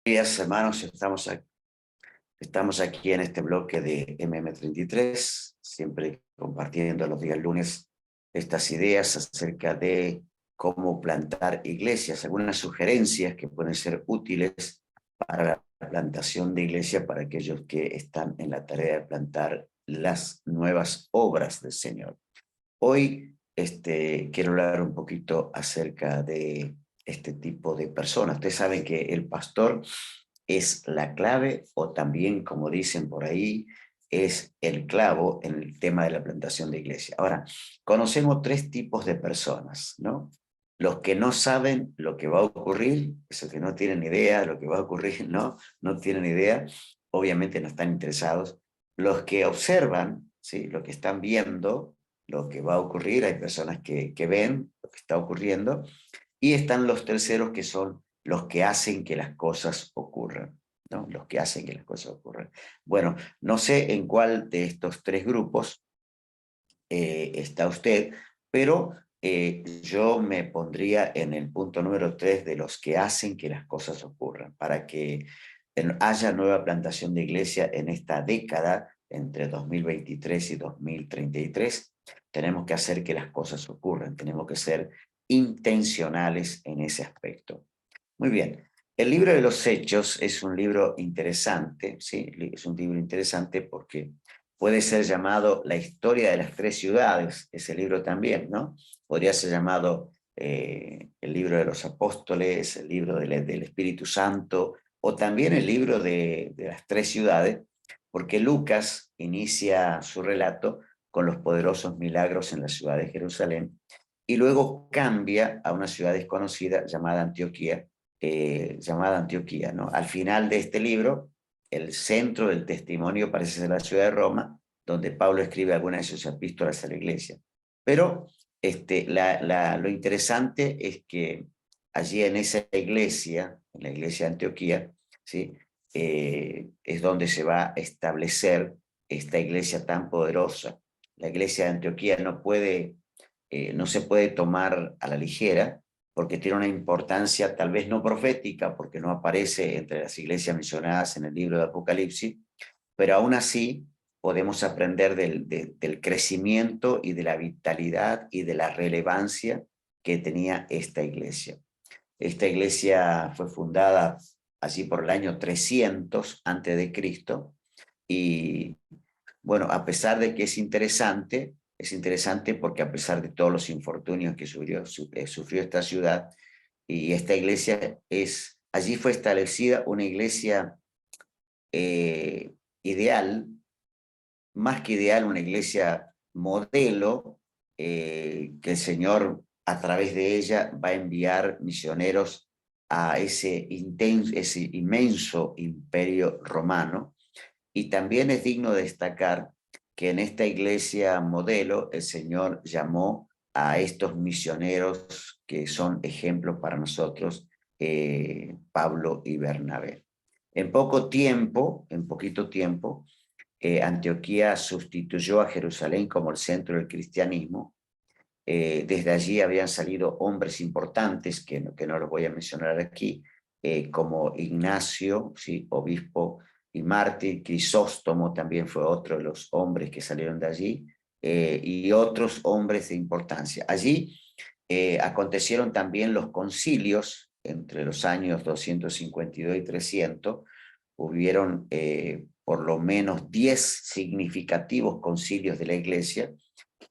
Días, hermanos, estamos aquí en este bloque de MM33, siempre compartiendo los días lunes estas ideas acerca de cómo plantar iglesias, algunas sugerencias que pueden ser útiles para la plantación de iglesias para aquellos que están en la tarea de plantar las nuevas obras del Señor. Hoy quiero hablar un poquito acerca de este tipo de personas. Ustedes saben que el pastor es la clave, o también, como dicen por ahí, es el clavo en el tema de la plantación de iglesia. Ahora, conocemos tres tipos de personas, ¿no? Los que no saben lo que va a ocurrir, esos que no tienen idea de lo que va a ocurrir, no tienen idea, obviamente no están interesados. Los que observan, ¿sí? Lo que están viendo, lo que va a ocurrir, hay personas que ven lo que está ocurriendo, y están los terceros, que son los que hacen que las cosas ocurran, ¿no? Los que hacen que las cosas ocurran. Bueno, no sé en cuál de estos tres grupos está usted, pero yo me pondría en el punto número 3 de los que hacen que las cosas ocurran, para que haya nueva plantación de iglesia en esta década, entre 2023 y 2033, tenemos que hacer que las cosas ocurran, tenemos que ser intencionales en ese aspecto. Muy bien. El libro de los Hechos es un libro interesante, ¿sí? Es un libro interesante porque puede ser llamado La historia de las tres ciudades, ese libro también, ¿no? Podría ser llamado el libro de los apóstoles, el libro del Espíritu Santo, o también el libro de las tres ciudades, porque Lucas inicia su relato con los poderosos milagros en la ciudad de Jerusalén, y luego cambia a una ciudad desconocida llamada Antioquía, ¿no? Al final de este libro, el centro del testimonio parece ser la ciudad de Roma, donde Pablo escribe algunas de sus epístolas a la iglesia. Pero lo interesante es que allí en esa iglesia, en la iglesia de Antioquía, ¿sí? Es donde se va a establecer esta iglesia tan poderosa. La iglesia de Antioquía no se puede tomar a la ligera, porque tiene una importancia tal vez no profética, porque no aparece entre las iglesias mencionadas en el libro de Apocalipsis, pero aún así podemos aprender del crecimiento y de la vitalidad y de la relevancia que tenía esta iglesia. Esta iglesia fue fundada así por el año 300 antes de Cristo, y bueno, a pesar de que es interesante porque a pesar de todos los infortunios que sufrió esta ciudad, y esta iglesia allí fue establecida una iglesia eh, ideal, más que ideal, una iglesia modelo, que el Señor a través de ella va a enviar misioneros a ese inmenso imperio romano. Y también es digno de destacar que en esta iglesia modelo el Señor llamó a estos misioneros que son ejemplos para nosotros, Pablo y Bernabé. En poquito tiempo, Antioquía sustituyó a Jerusalén como el centro del cristianismo. Desde allí habían salido hombres importantes, que no los voy a mencionar aquí, como Ignacio, ¿sí? Obispo y mártir. Crisóstomo también fue otro de los hombres que salieron de allí, y otros hombres de importancia. Allí acontecieron también los concilios entre los años 252 y 300. Hubieron por lo menos 10 significativos concilios de la iglesia,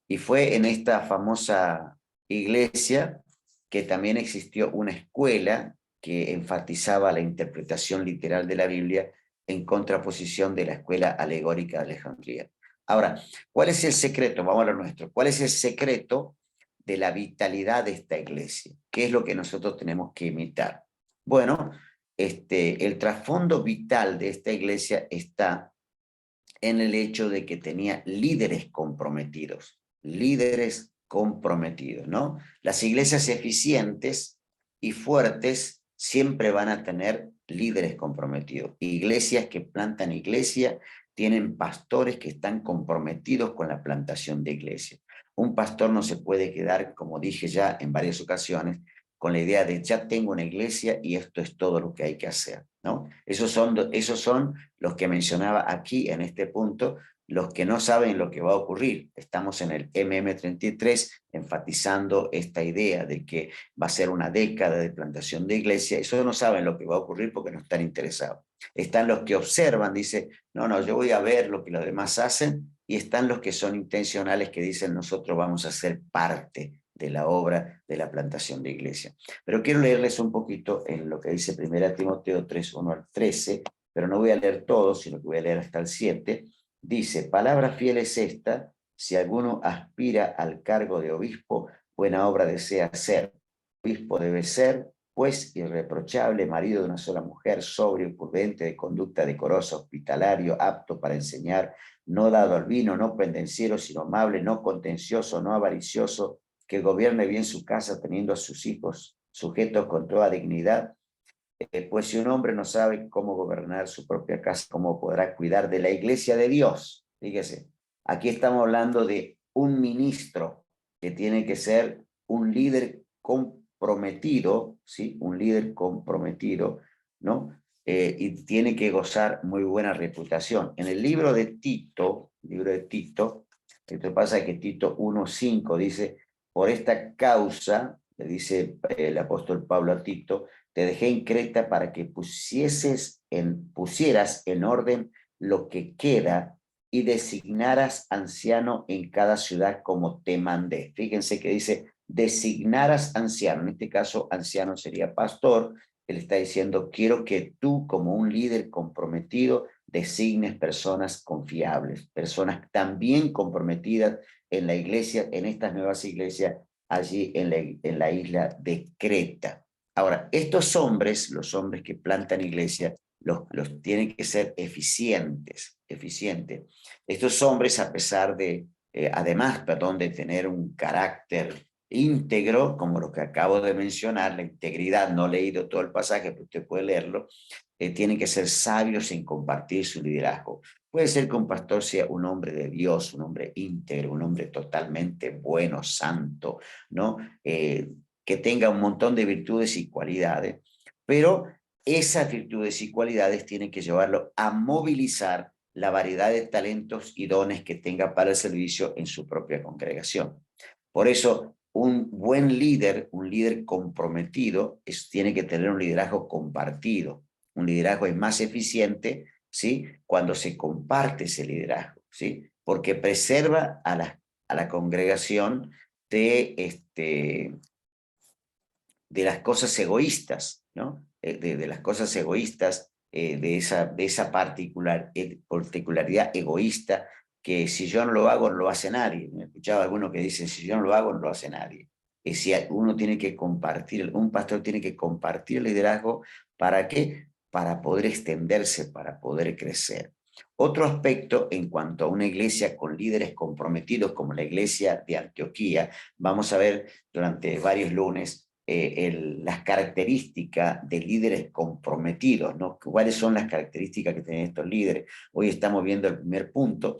y fue en esta famosa iglesia que también existió una escuela que enfatizaba la interpretación literal de la Biblia, en contraposición de la escuela alegórica de Alejandría. Ahora, ¿cuál es el secreto? Vamos a lo nuestro. ¿Cuál es el secreto de la vitalidad de esta iglesia? ¿Qué es lo que nosotros tenemos que imitar? Bueno, el trasfondo vital de esta iglesia está en el hecho de que tenía líderes comprometidos, ¿no? Las iglesias eficientes y fuertes siempre van a tener líderes comprometidos. Iglesias que plantan iglesia tienen pastores que están comprometidos con la plantación de iglesia. Un pastor no se puede quedar, como dije ya en varias ocasiones, con la idea de ya tengo una iglesia y esto es todo lo que hay que hacer, ¿no? Esos son los que mencionaba aquí en este punto, los que no saben lo que va a ocurrir. Estamos en el MM33 enfatizando esta idea de que va a ser una década de plantación de iglesia. Eso no saben lo que va a ocurrir porque no están interesados. Están los que observan, dice, no, yo voy a ver lo que los demás hacen, y están los que son intencionales que dicen nosotros vamos a ser parte de la obra de la plantación de iglesia. Pero quiero leerles un poquito en lo que dice 1 Timoteo 3, 1 al 13, pero no voy a leer todo, sino que voy a leer hasta el 7. Dice, palabra fiel es esta, si alguno aspira al cargo de obispo, buena obra desea hacer. Obispo debe ser, pues, irreprochable, marido de una sola mujer, sobrio, prudente, de conducta decorosa, hospitalario, apto para enseñar, no dado al vino, no pendenciero, sino amable, no contencioso, no avaricioso, que gobierne bien su casa, teniendo a sus hijos sujetos con toda dignidad. Pues si un hombre no sabe cómo gobernar su propia casa, ¿cómo podrá cuidar de la iglesia de Dios? Fíjese, aquí estamos hablando de un ministro que tiene que ser un líder comprometido, ¿sí? Un líder comprometido, ¿no? Y tiene que gozar muy buena reputación. En el libro de Tito, esto pasa que Tito 1:5 dice, por esta causa, le dice el apóstol Pablo a Tito, te dejé en Creta para que pusieras en orden lo que queda y designaras anciano en cada ciudad como te mandé. Fíjense que dice designaras anciano, en este caso anciano sería pastor. Él está diciendo, quiero que tú como un líder comprometido designes personas confiables, personas también comprometidas en la iglesia, en estas nuevas iglesias allí en la isla de Creta. Ahora, estos hombres, los hombres que plantan iglesia, los tienen que ser eficientes. Estos hombres, a pesar de, además, perdón, de tener un carácter íntegro, como lo que acabo de mencionar, la integridad, no he leído todo el pasaje, pero usted puede leerlo, tienen que ser sabios en compartir su liderazgo. Puede ser que un pastor sea un hombre de Dios, un hombre íntegro, un hombre totalmente bueno, santo, ¿no? Que tenga un montón de virtudes y cualidades, pero esas virtudes y cualidades tienen que llevarlo a movilizar la variedad de talentos y dones que tenga para el servicio en su propia congregación. Por eso, un buen líder, un líder comprometido, tiene que tener un liderazgo compartido. Un liderazgo es más eficiente, ¿sí? Cuando se comparte ese liderazgo, ¿sí? Porque preserva a la congregación de las cosas egoístas, ¿no? De las cosas egoístas, de esa particularidad egoísta que si yo no lo hago, no lo hace nadie. Me escuchaba alguno que dice, si yo no lo hago, no lo hace nadie. Si uno tiene que compartir, un pastor tiene que compartir el liderazgo, ¿para qué? Para poder extenderse, para poder crecer. Otro aspecto en cuanto a una iglesia con líderes comprometidos como la iglesia de Antioquía, vamos a ver durante varios lunes las características de líderes comprometidos, ¿no? ¿Cuáles son las características que tienen estos líderes? Hoy estamos viendo el primer punto.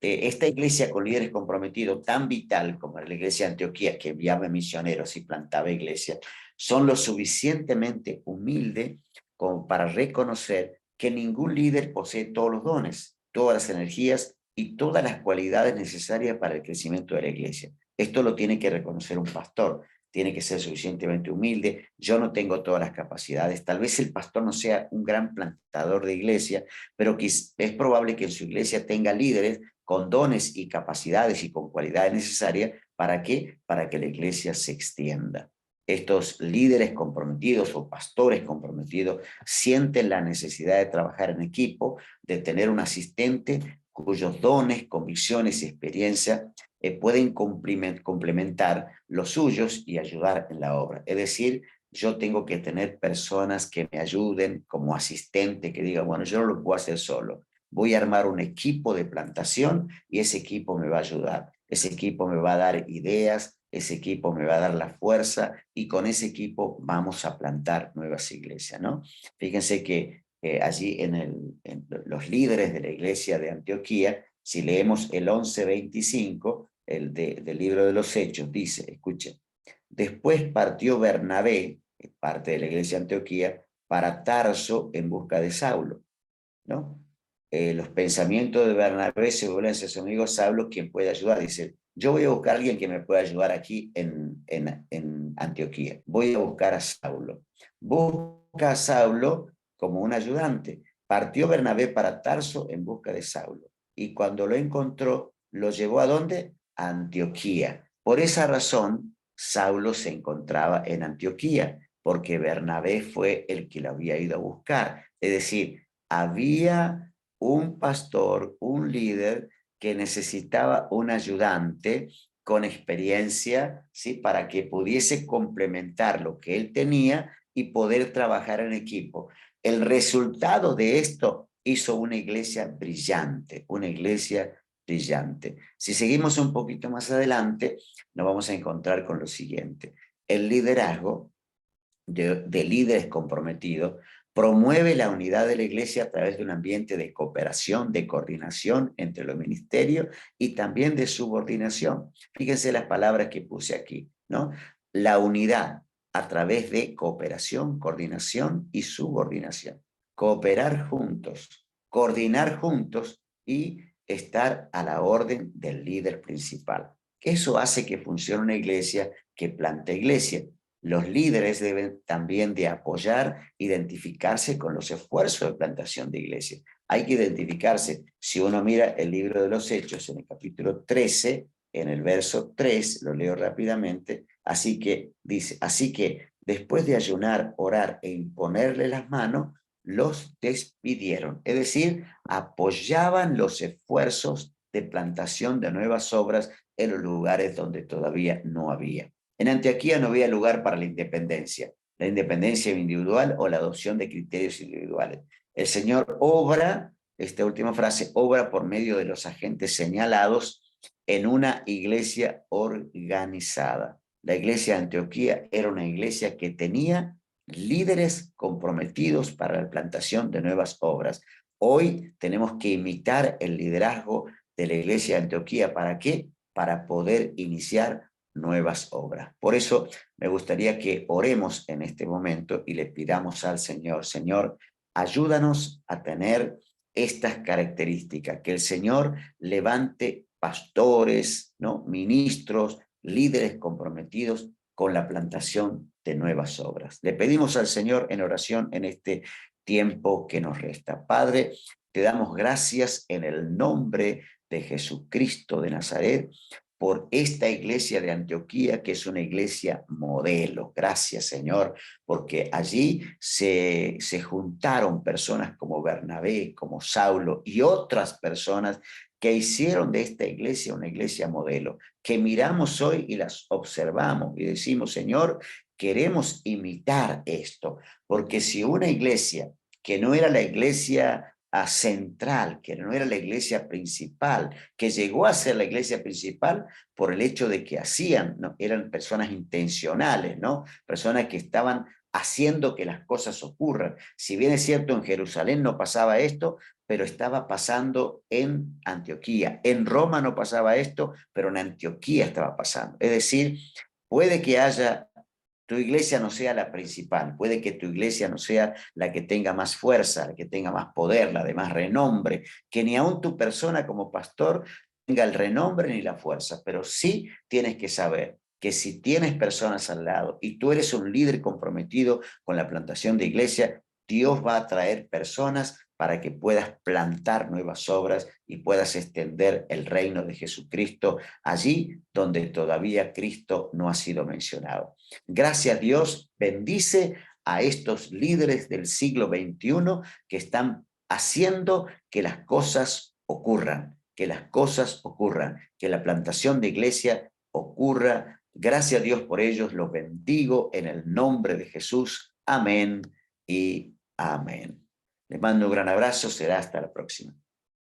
Esta iglesia con líderes comprometidos, tan vital como la iglesia de Antioquía, que enviaba misioneros y plantaba iglesias, son lo suficientemente humildes como para reconocer que ningún líder posee todos los dones, todas las energías y todas las cualidades necesarias para el crecimiento de la iglesia. Esto lo tiene que reconocer un pastor, tiene que ser suficientemente humilde. Yo no tengo todas las capacidades. Tal vez el pastor no sea un gran plantador de iglesia, pero es probable que en su iglesia tenga líderes con dones y capacidades y con cualidades necesarias. ¿Para qué? Para que la iglesia se extienda. Estos líderes comprometidos o pastores comprometidos sienten la necesidad de trabajar en equipo, de tener un asistente cuyos dones, convicciones y experiencia pueden complementar los suyos y ayudar en la obra. Es decir, yo tengo que tener personas que me ayuden como asistente, que digan, bueno, yo no lo puedo hacer solo. Voy a armar un equipo de plantación y ese equipo me va a ayudar. Ese equipo me va a dar ideas, ese equipo me va a dar la fuerza y con ese equipo vamos a plantar nuevas iglesias, ¿no? Fíjense que allí en los líderes de la iglesia de Antioquía, si leemos el 11:25, del libro de los Hechos, dice, escuchen, Después partió Bernabé, parte de la iglesia de Antioquía, para Tarso en busca de Saulo, ¿no? Los pensamientos de Bernabé se vuelven hacia su amigo Saulo, quien puede ayudar. Dice, yo voy a buscar a alguien que me pueda ayudar aquí en Antioquía. Voy a buscar a Saulo. Busca a Saulo como un ayudante. Partió Bernabé para Tarso en busca de Saulo. Y cuando lo encontró, lo llevó ¿a dónde? A Antioquía. Por esa razón, Saulo se encontraba en Antioquía, porque Bernabé fue el que lo había ido a buscar. Es decir, había un pastor, un líder que necesitaba un ayudante con experiencia, ¿sí? Para que pudiese complementar lo que él tenía y poder trabajar en equipo. El resultado de esto hizo una iglesia brillante, una iglesia brillante. Si seguimos un poquito más adelante, nos vamos a encontrar con lo siguiente. El liderazgo de líderes comprometidos promueve la unidad de la iglesia a través de un ambiente de cooperación, de coordinación entre los ministerios y también de subordinación. Fíjense las palabras que puse aquí, ¿no? La unidad a través de cooperación, coordinación y subordinación. Cooperar juntos, coordinar juntos y estar a la orden del líder principal. Eso hace que funcione una iglesia que planta iglesia. Los líderes deben también de apoyar, identificarse con los esfuerzos de plantación de iglesias. Hay que identificarse. Si uno mira el libro de los Hechos, en el capítulo 13, en el verso 3, lo leo rápidamente, así que dice, así que después de ayunar, orar e imponerle las manos, los despidieron. Es decir, apoyaban los esfuerzos de plantación de nuevas obras en los lugares donde todavía no había. En Antioquía no había lugar para la independencia individual o la adopción de criterios individuales. El Señor obra, esta última frase, obra por medio de los agentes señalados en una iglesia organizada. La iglesia de Antioquía era una iglesia que tenía líderes comprometidos para la plantación de nuevas obras. Hoy tenemos que imitar el liderazgo de la iglesia de Antioquía. ¿Para qué? Para poder iniciar nuevas obras. Por eso me gustaría que oremos en este momento y le pidamos al Señor, Señor, ayúdanos a tener estas características, que el Señor levante pastores, ¿no? Ministros, líderes comprometidos con la plantación de nuevas obras. Le pedimos al Señor en oración en este tiempo que nos resta. Padre, te damos gracias en el nombre de Jesucristo de Nazaret por esta iglesia de Antioquía, que es una iglesia modelo. Gracias, Señor, porque allí se juntaron personas como Bernabé, como Saulo y otras personas que hicieron de esta iglesia una iglesia modelo, que miramos hoy y las observamos y decimos, Señor, queremos imitar esto, porque si una iglesia que no era la iglesia central, que no era la iglesia principal, que llegó a ser la iglesia principal por el hecho de que hacían, ¿no? Eran personas intencionales, ¿no? Personas que estaban haciendo que las cosas ocurran. Si bien es cierto, en Jerusalén no pasaba esto, pero estaba pasando en Antioquía. En Roma no pasaba esto, pero en Antioquía estaba pasando. Es decir, puede que haya tu iglesia no sea la principal, puede que tu iglesia no sea la que tenga más fuerza, la que tenga más poder, la de más renombre, que ni aun tu persona como pastor tenga el renombre ni la fuerza, pero sí tienes que saber que si tienes personas al lado y tú eres un líder comprometido con la plantación de iglesia, Dios va a traer personas para que puedas plantar nuevas obras y puedas extender el reino de Jesucristo allí donde todavía Cristo no ha sido mencionado. Gracias Dios, bendice a estos líderes del siglo XXI que están haciendo que las cosas ocurran, que las cosas ocurran, que la plantación de iglesia ocurra. Gracias a Dios por ellos, los bendigo en el nombre de Jesús. Amén y amén. Les mando un gran abrazo, será hasta la próxima.